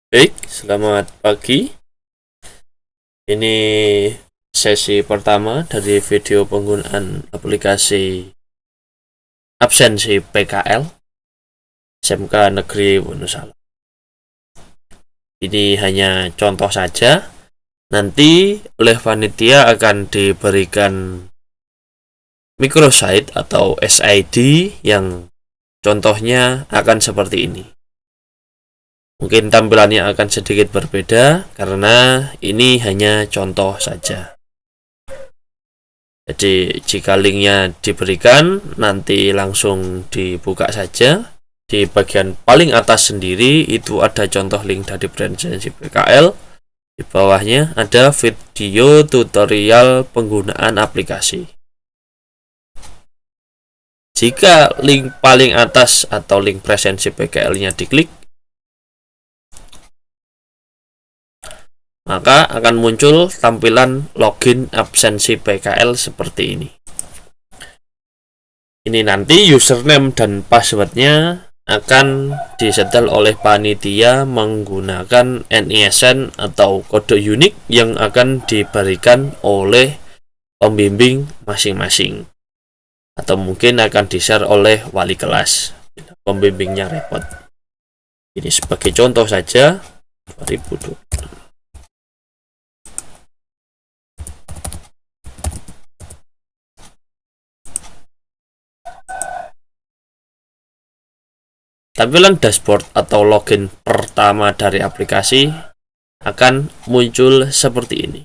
Baik, selamat pagi. Ini sesi pertama dari video penggunaan aplikasi absensi PKL SMK Negeri Wonosalam. Ini hanya contoh saja. Nanti oleh panitia akan diberikan microsite atau SID yang contohnya akan seperti ini. Mungkin tampilannya akan sedikit berbeda karena ini hanya contoh saja. Jadi jika linknya diberikan, nanti langsung dibuka saja. Di bagian paling atas sendiri itu ada contoh link dari presensi PKL. Di bawahnya ada video tutorial penggunaan aplikasi. Jika link paling atas atau link presensi PKL-nya diklik, maka akan muncul tampilan login absensi PKL seperti ini. Ini nanti username dan passwordnya akan disetel oleh panitia menggunakan NISN atau kode unik yang akan diberikan oleh pembimbing masing-masing. Atau mungkin akan di-share oleh wali kelas. Pembimbingnya repot. Ini sebagai contoh saja 2020. Tampilan dashboard atau login pertama dari aplikasi akan muncul seperti ini.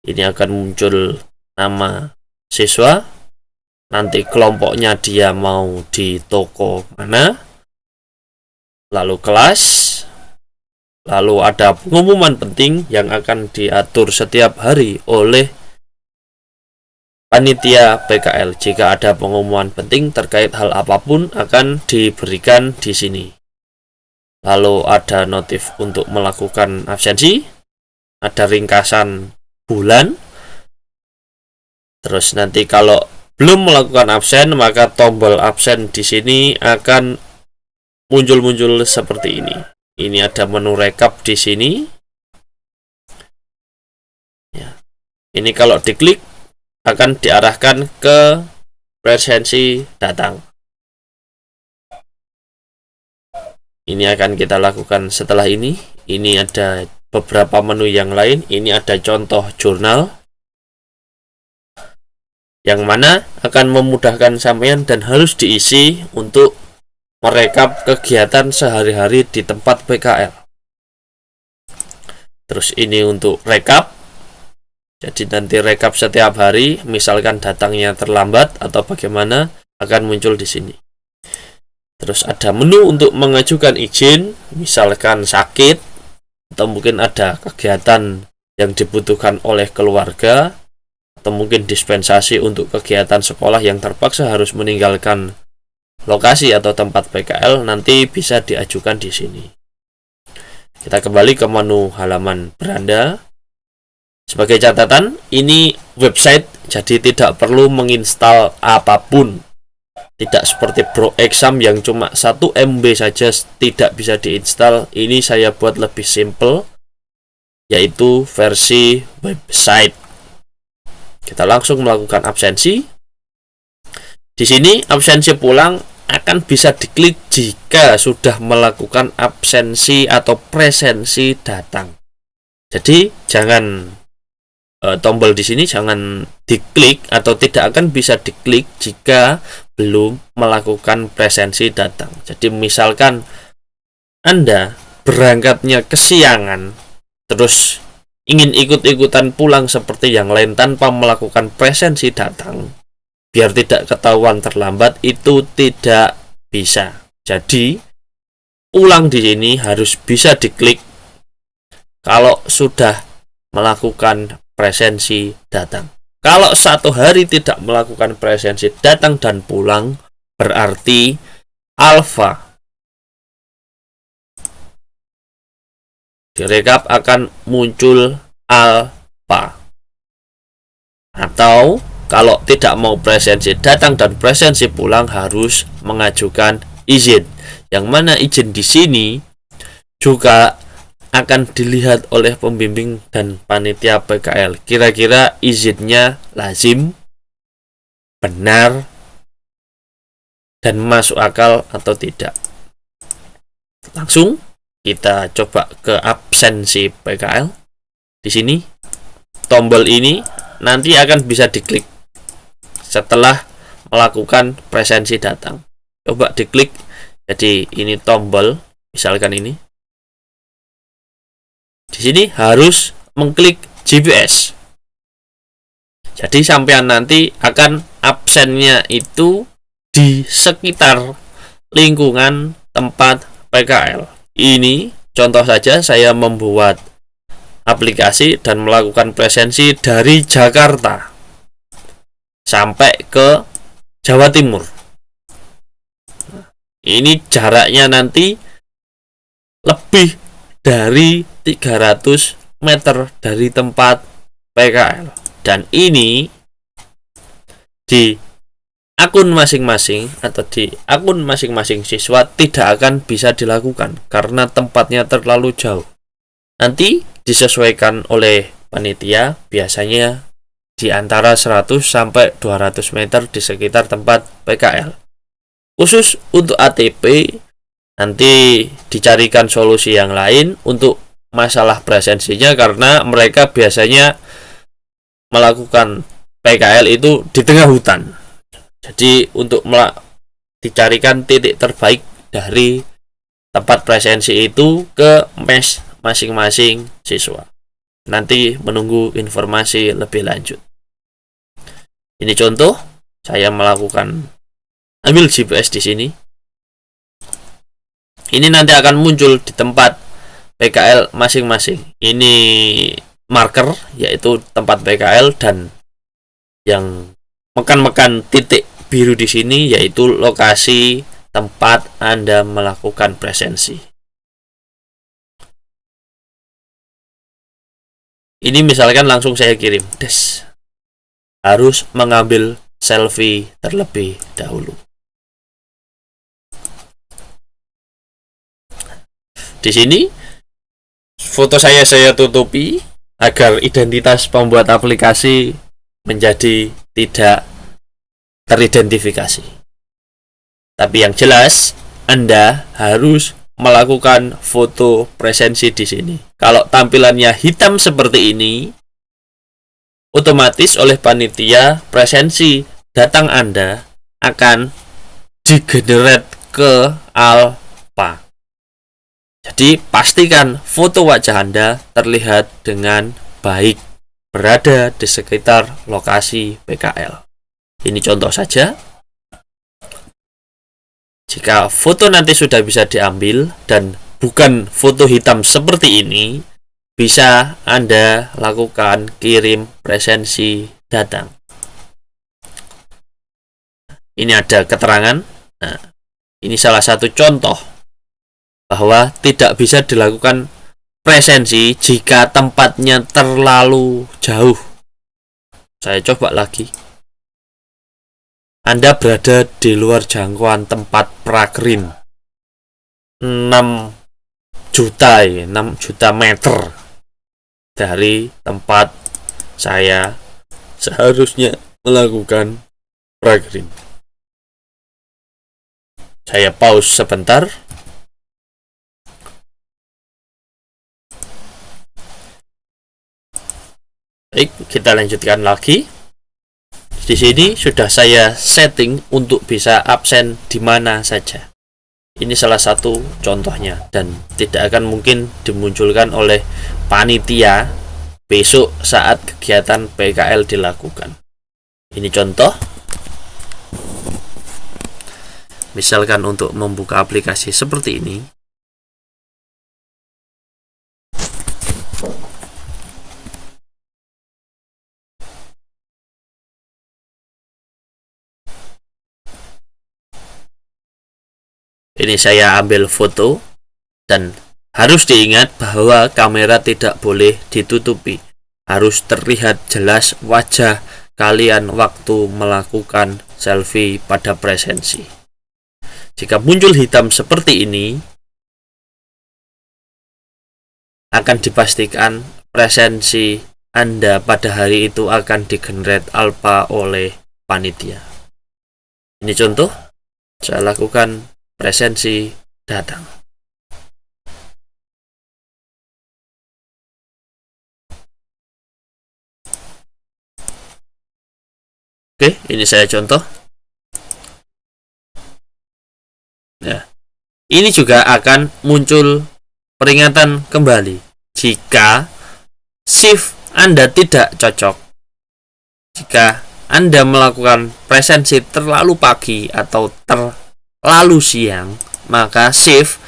Ini akan muncul nama siswa, nanti kelompoknya dia mau di toko mana, lalu kelas, lalu ada pengumuman penting yang akan diatur setiap hari oleh panitia PKL. Jika ada pengumuman penting terkait hal apapun akan diberikan di sini. Lalu ada notif untuk melakukan absensi, ada ringkasan bulan. Terus nanti kalau belum melakukan absen, maka tombol absen di sini akan muncul seperti ini. Ini ada menu rekap di sini. Ya. Ini kalau diklik akan diarahkan ke presensi datang. Ini akan kita lakukan setelah ini. Ini ada beberapa menu yang lain. Ini ada contoh jurnal yang mana akan memudahkan sampean dan harus diisi untuk merekap kegiatan sehari-hari di tempat PKL. Terus ini untuk rekap. Jadi nanti rekap setiap hari, misalkan datangnya terlambat atau bagaimana, akan muncul di sini. Terus ada menu untuk mengajukan izin, misalkan sakit, atau mungkin ada kegiatan yang dibutuhkan oleh keluarga, atau mungkin dispensasi untuk kegiatan sekolah yang terpaksa harus meninggalkan lokasi atau tempat PKL, nanti bisa diajukan di sini. Kita kembali ke menu halaman beranda. Sebagai catatan, ini website, jadi tidak perlu menginstal apapun. Tidak seperti Bro Exam yang cuma 1 MB saja tidak bisa diinstal. Ini saya buat lebih simple, yaitu versi website. Kita langsung melakukan absensi. Di sini absensi pulang akan bisa diklik jika sudah melakukan absensi atau presensi datang. Jadi jangan tombol di sini jangan diklik atau tidak akan bisa diklik jika belum melakukan presensi datang. Jadi misalkan Anda berangkatnya kesiangan terus ingin ikut-ikutan pulang seperti yang lain tanpa melakukan presensi datang, biar tidak ketahuan terlambat, itu tidak bisa. Jadi pulang di sini harus bisa diklik kalau sudah melakukan presensi datang. Kalau 1 hari tidak melakukan presensi datang dan pulang, berarti alfa. Di rekap akan muncul alfa. Atau kalau tidak mau presensi datang dan presensi pulang harus mengajukan izin. Yang mana izin di sini juga akan dilihat oleh pembimbing dan panitia PKL. Kira-kira izinnya lazim, benar, dan masuk akal atau tidak. Langsung kita coba ke absensi PKL. Di sini tombol ini nanti akan bisa diklik setelah melakukan presensi datang. Coba diklik. Jadi ini tombol, misalkan ini. Di sini harus mengklik GPS. Jadi sampean nanti akan absennya itu di sekitar lingkungan tempat PKL. Ini contoh saja, saya membuat aplikasi dan melakukan presensi dari Jakarta sampai ke Jawa Timur. Ini jaraknya nanti lebih dari 300 meter dari tempat PKL. Dan ini di akun masing-masing atau di akun masing-masing siswa tidak akan bisa dilakukan karena tempatnya terlalu jauh. Nanti disesuaikan oleh panitia, biasanya di antara 100 sampai 200 meter di sekitar tempat PKL. Khusus untuk ATP nanti dicarikan solusi yang lain untuk masalah presensinya, karena mereka biasanya melakukan PKL itu di tengah hutan. Jadi untuk dicarikan titik terbaik dari tempat presensi itu ke mes masing-masing siswa. Nanti menunggu informasi lebih lanjut. Ini contoh saya melakukan ambil GPS di sini. Ini nanti akan muncul di tempat PKL masing-masing. Ini marker, yaitu tempat PKL, dan yang mekan-mekan titik biru di sini yaitu lokasi tempat Anda melakukan presensi. Ini misalkan langsung saya kirim. Harus mengambil selfie terlebih dahulu. Di sini foto saya tutupi agar identitas pembuat aplikasi menjadi tidak teridentifikasi. Tapi yang jelas, Anda harus melakukan foto presensi di sini. Kalau tampilannya hitam seperti ini, otomatis oleh panitia presensi datang Anda akan digenerate ke alpha. Jadi pastikan foto wajah Anda terlihat dengan baik berada di sekitar lokasi PKL. Ini contoh saja. Jika foto nanti sudah bisa diambil dan bukan foto hitam seperti ini, bisa Anda lakukan kirim presensi datang. Ini ada keterangan. Nah, ini salah satu contoh bahwa tidak bisa dilakukan presensi jika tempatnya terlalu jauh. Saya coba lagi. Anda berada di luar jangkauan tempat Prakrin 6 juta meter dari tempat saya seharusnya melakukan Prakrin. Saya pause sebentar. Baik, kita lanjutkan lagi. Di sini sudah saya setting untuk bisa absen di mana saja. Ini salah satu contohnya dan tidak akan mungkin dimunculkan oleh panitia besok saat kegiatan PKL dilakukan. Ini contoh. Misalkan untuk membuka aplikasi seperti ini. Ini saya ambil foto dan harus diingat bahwa kamera tidak boleh ditutupi. Harus terlihat jelas wajah kalian waktu melakukan selfie pada presensi. Jika muncul hitam seperti ini, akan dipastikan presensi Anda pada hari itu akan digenerate alpha oleh panitia. Ini contoh, saya lakukan presensi datang. Oke, ini saya contoh. Ya. Ini juga akan muncul peringatan kembali jika shift Anda tidak cocok. Jika Anda melakukan presensi terlalu pagi atau terlalu siang, maka shift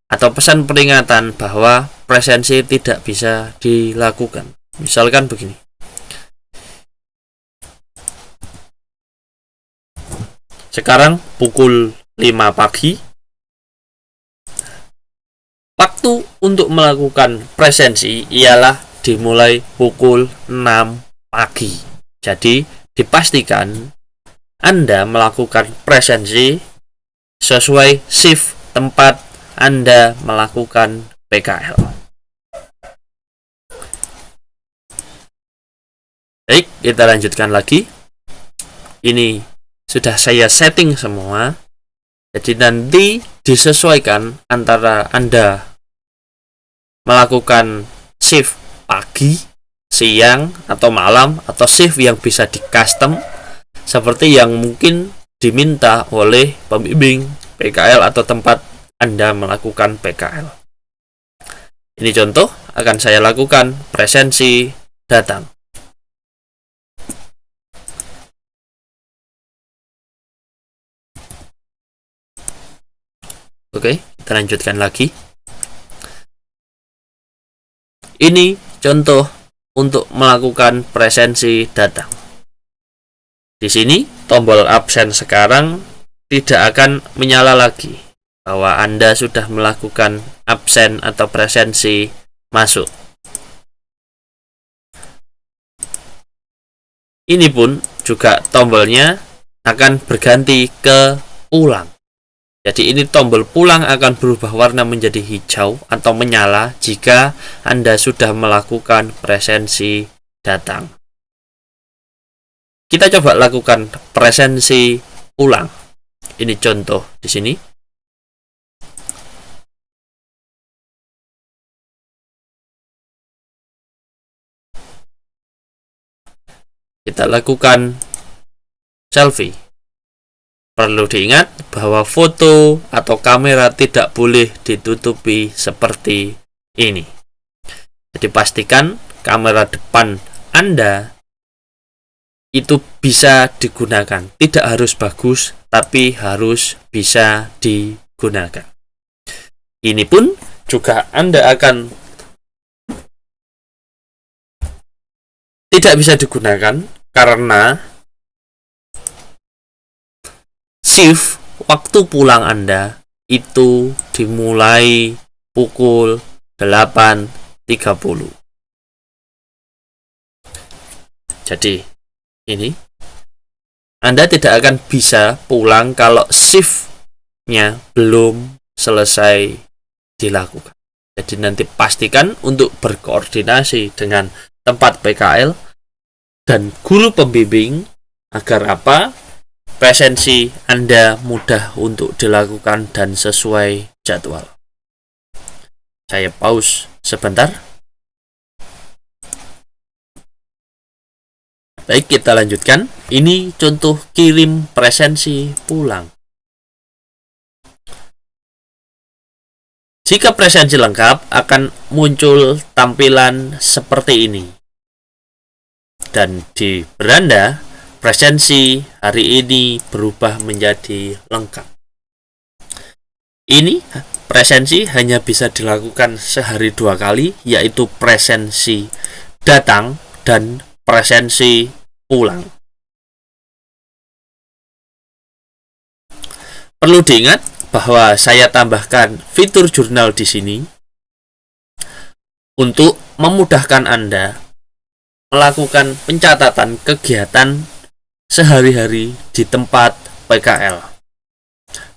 atau pesan peringatan bahwa presensi tidak bisa dilakukan. Misalkan begini. Sekarang pukul 5 pagi. Waktu untuk melakukan presensi ialah dimulai pukul 6 pagi. Jadi, dipastikan Anda melakukan presensi sesuai shift tempat Anda melakukan PKL. Baik, kita lanjutkan lagi. Ini sudah saya setting semua. Jadi nanti disesuaikan antara Anda melakukan shift pagi, siang, atau malam, atau shift yang bisa di custom seperti yang mungkin diminta oleh pembimbing PKL atau tempat Anda melakukan PKL. Ini contoh akan saya lakukan presensi datang. Oke, kita lanjutkan lagi. Ini contoh untuk melakukan presensi datang. Di sini tombol absen sekarang tidak akan menyala lagi bahwa Anda sudah melakukan absen atau presensi masuk. Ini pun juga tombolnya akan berganti ke pulang. Jadi ini tombol pulang akan berubah warna menjadi hijau atau menyala jika Anda sudah melakukan presensi datang. Kita coba lakukan presensi pulang. Ini contoh di sini. Kita lakukan selfie. Perlu diingat bahwa foto atau kamera tidak boleh ditutupi seperti ini. Jadi pastikan kamera depan Anda itu bisa digunakan. Tidak harus bagus, tapi harus bisa digunakan. Ini pun juga Anda akan tidak bisa digunakan karena shift waktu pulang Anda itu dimulai pukul 8.30. Jadi ini Anda tidak akan bisa pulang kalau shift-nya belum selesai dilakukan. Jadi nanti pastikan untuk berkoordinasi dengan tempat PKL dan guru pembimbing agar apa? Presensi Anda mudah untuk dilakukan dan sesuai jadwal. Saya pause sebentar. Baik, kita lanjutkan. Ini contoh kirim presensi pulang. Jika presensi lengkap, akan muncul tampilan seperti ini. Dan di beranda, presensi hari ini berubah menjadi lengkap. Ini presensi hanya bisa dilakukan sehari 2 kali, yaitu presensi datang dan presensi pulang. Perlu diingat bahwa saya tambahkan fitur jurnal di sini untuk memudahkan Anda melakukan pencatatan kegiatan sehari-hari di tempat PKL.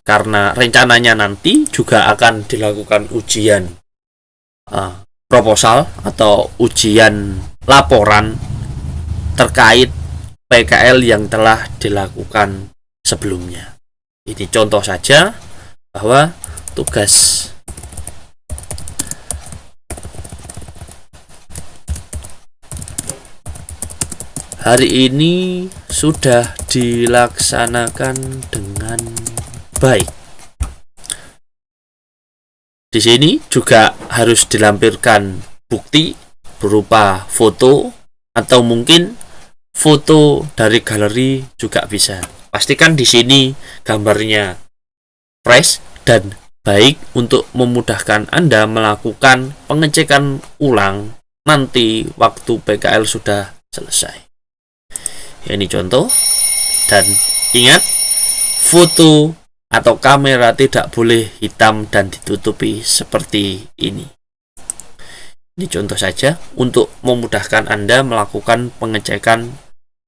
Karena rencananya nanti juga akan dilakukan ujian proposal atau ujian laporan terkait PKL yang telah dilakukan sebelumnya. Ini contoh saja bahwa tugas hari ini sudah dilaksanakan dengan baik. Di sini juga harus dilampirkan bukti berupa foto atau mungkin foto dari galeri juga bisa. Pastikan di sini gambarnya fresh dan baik untuk memudahkan Anda melakukan pengecekan ulang nanti waktu PKL sudah selesai. Ini contoh, dan ingat, foto atau kamera tidak boleh hitam dan ditutupi seperti ini. Ini contoh saja untuk memudahkan Anda melakukan pengecekan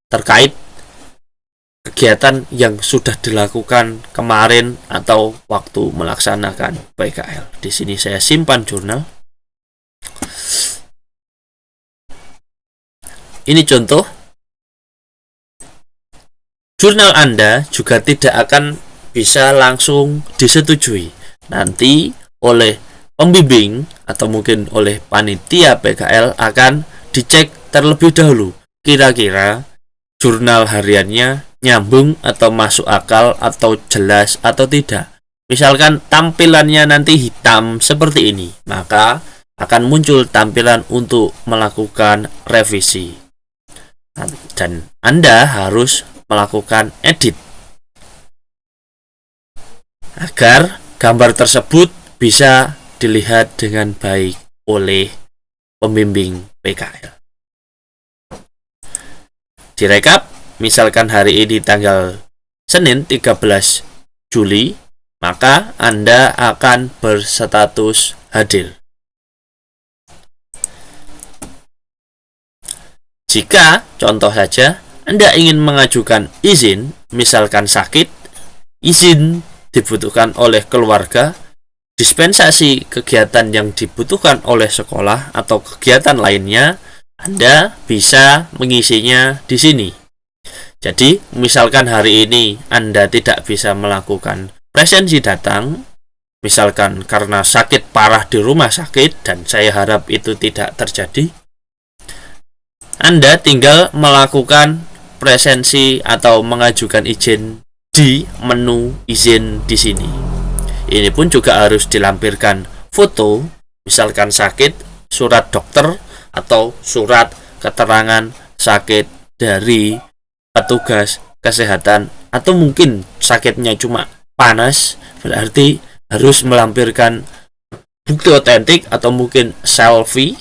terkait kegiatan yang sudah dilakukan kemarin atau waktu melaksanakan PKL. Di sini saya simpan jurnal. Ini contoh. Jurnal Anda juga tidak akan bisa langsung disetujui nanti oleh pembimbing atau mungkin oleh panitia PKL. Akan dicek terlebih dahulu kira-kira jurnal hariannya nyambung atau masuk akal atau jelas atau tidak. Misalkan tampilannya nanti hitam seperti ini, maka akan muncul tampilan untuk melakukan revisi dan Anda harus melakukan edit agar gambar tersebut bisa dilihat dengan baik oleh pembimbing PKL. Direkap, misalkan hari ini tanggal Senin 13 Juli, maka Anda akan berstatus hadir. Jika contoh saja Anda ingin mengajukan izin, misalkan sakit, izin dibutuhkan oleh keluarga, dispensasi kegiatan yang dibutuhkan oleh sekolah atau kegiatan lainnya, Anda bisa mengisinya di sini. Jadi, misalkan hari ini Anda tidak bisa melakukan presensi datang, misalkan karena sakit parah di rumah sakit, dan saya harap itu tidak terjadi, Anda tinggal melakukan presensi atau mengajukan izin di menu izin di sini. Ini pun juga harus dilampirkan foto, misalkan sakit, surat dokter atau surat keterangan sakit dari petugas kesehatan, atau mungkin sakitnya cuma panas, berarti harus melampirkan bukti otentik atau mungkin selfie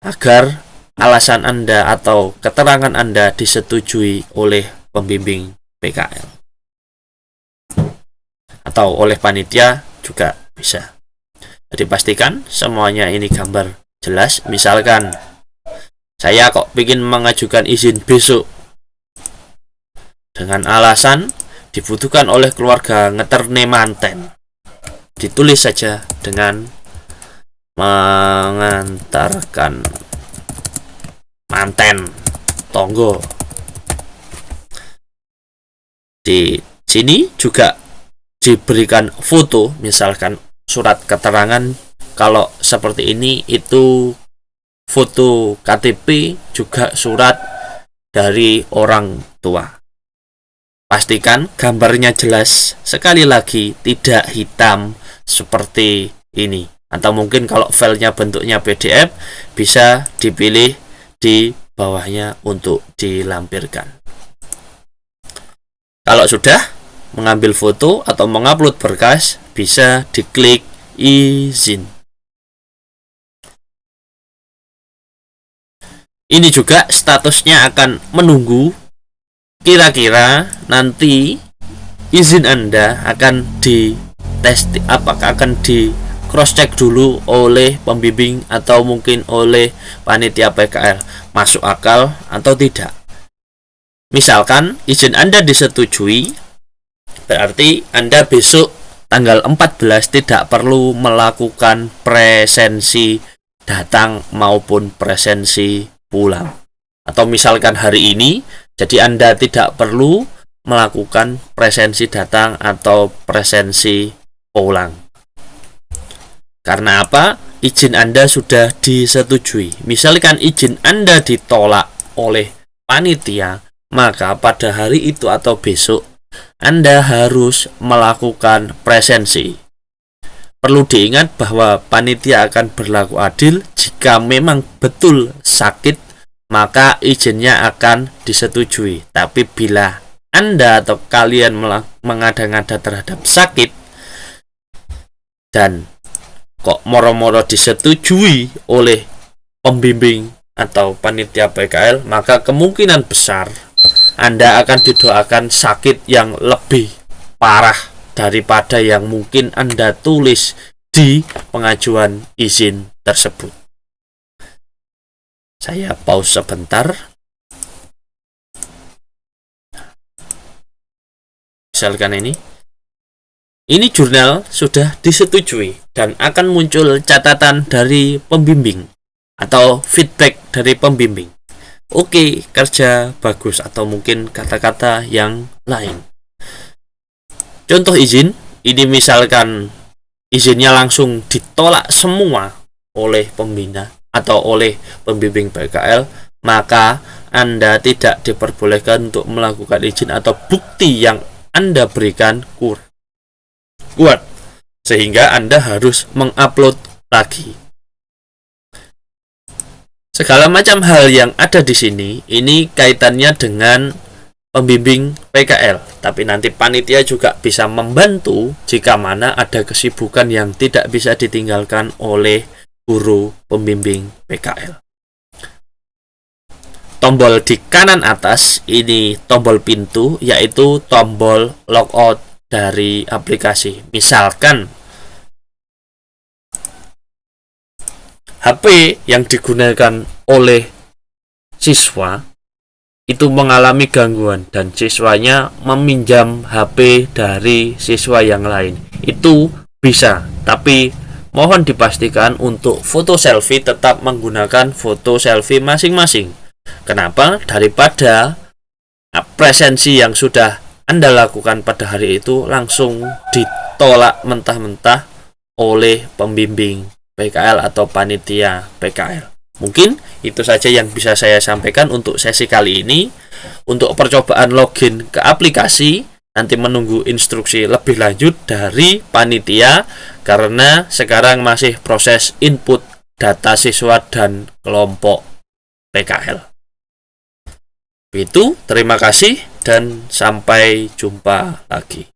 agar alasan Anda atau keterangan Anda disetujui oleh pembimbing PKL atau oleh panitia juga bisa. Jadi pastikan semuanya ini gambar jelas. Misalkan saya kok ingin mengajukan izin besok dengan alasan dibutuhkan oleh keluarga ngeterne manten, ditulis saja dengan mengantarkan manten tonggo. Di sini juga diberikan foto, misalkan surat keterangan. Kalau seperti ini itu foto KTP, juga surat dari orang tua. Pastikan gambarnya jelas, sekali lagi tidak hitam seperti ini. Atau mungkin kalau filenya bentuknya PDF, bisa dipilih di bawahnya untuk dilampirkan. Kalau sudah mengambil foto atau mengupload berkas, bisa diklik izin. Ini juga statusnya akan menunggu. Kira-kira nanti izin Anda akan apakah akan di cross check dulu oleh pembimbing atau mungkin oleh panitia PKL, masuk akal atau tidak. Misalkan izin Anda disetujui, berarti Anda besok tanggal 14 tidak perlu melakukan presensi datang maupun presensi pulang. Atau misalkan hari ini, jadi Anda tidak perlu melakukan presensi datang atau presensi pulang. Karena apa? Izin Anda sudah disetujui. Misalkan izin Anda ditolak oleh panitia, maka pada hari itu atau besok Anda harus melakukan presensi. Perlu diingat bahwa panitia akan berlaku adil. Jika memang betul sakit, maka izinnya akan disetujui. Tapi bila Anda atau kalian mengada-ngada terhadap sakit dan kok moro-moro disetujui oleh pembimbing atau panitia PKL, maka kemungkinan besar Anda akan didoakan sakit yang lebih parah daripada yang mungkin Anda tulis di pengajuan izin tersebut. Saya pause sebentar. Misalkan ini jurnal sudah disetujui dan akan muncul catatan dari pembimbing atau feedback dari pembimbing. Oke, kerja bagus, atau mungkin kata-kata yang lain. Contoh izin, ini misalkan izinnya langsung ditolak semua oleh pembina atau oleh pembimbing PKL, maka Anda tidak diperbolehkan untuk melakukan izin atau bukti yang Anda berikan kuat, sehingga Anda harus mengupload lagi. Segala macam hal yang ada di sini, ini kaitannya dengan pembimbing PKL. Tapi nanti panitia juga bisa membantu jika mana ada kesibukan yang tidak bisa ditinggalkan oleh guru pembimbing PKL. Tombol di kanan atas, ini tombol pintu, yaitu tombol logout dari aplikasi. Misalkan HP yang digunakan oleh siswa itu mengalami gangguan dan siswanya meminjam HP dari siswa yang lain. Itu bisa, tapi mohon dipastikan untuk foto selfie tetap menggunakan foto selfie masing-masing. Kenapa? Daripada presensi yang sudah Anda lakukan pada hari itu langsung ditolak mentah-mentah oleh pembimbing PKL atau panitia PKL. Mungkin itu saja yang bisa saya sampaikan untuk sesi kali ini. Untuk percobaan login ke aplikasi, nanti menunggu instruksi lebih lanjut dari panitia, karena sekarang masih proses input data siswa dan kelompok PKL. Itu, terima kasih dan sampai jumpa lagi.